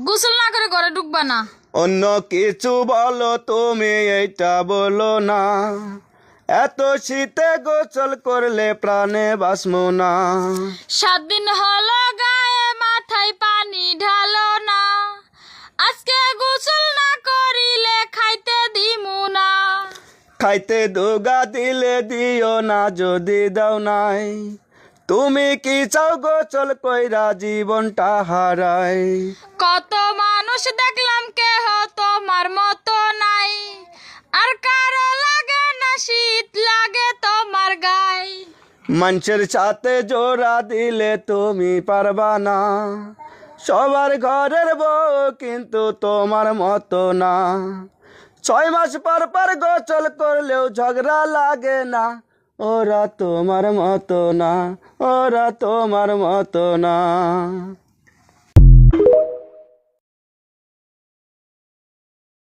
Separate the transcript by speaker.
Speaker 1: গোসল না করে ঘরে ঢুকবা না।
Speaker 2: অন্য কিছু বলো, তুমি এইটা বলো না। এত শীতে গোসল করলে প্রাণে বাঁচবো না।
Speaker 1: 7 দিন হলো গায়ে মাথায় পানি ঢালো না, আজকে গোসল না করিলে খাইতে দিমু না।
Speaker 2: খাইতে দুগা দিলে দিও না, যদি দাও নাই। তুমি কি চাও গোসল কইরা জীবনটা হারাই?
Speaker 1: কত মানুষ দেখলাম, কেহ তোমার মতো নাই, আর কারো লাগে না শীত লাগে তোমার গায়ে।
Speaker 2: মানুষের সাথে জোড়া দিলে তুমি পারবা না, সবার ঘরের বউ কিন্তু তোমার মতো না। 6 মাস পর পর গোসল করলেও ঝগড়া লাগে না, ওরা তোমার মতো না, ওরা তোমার মতো না।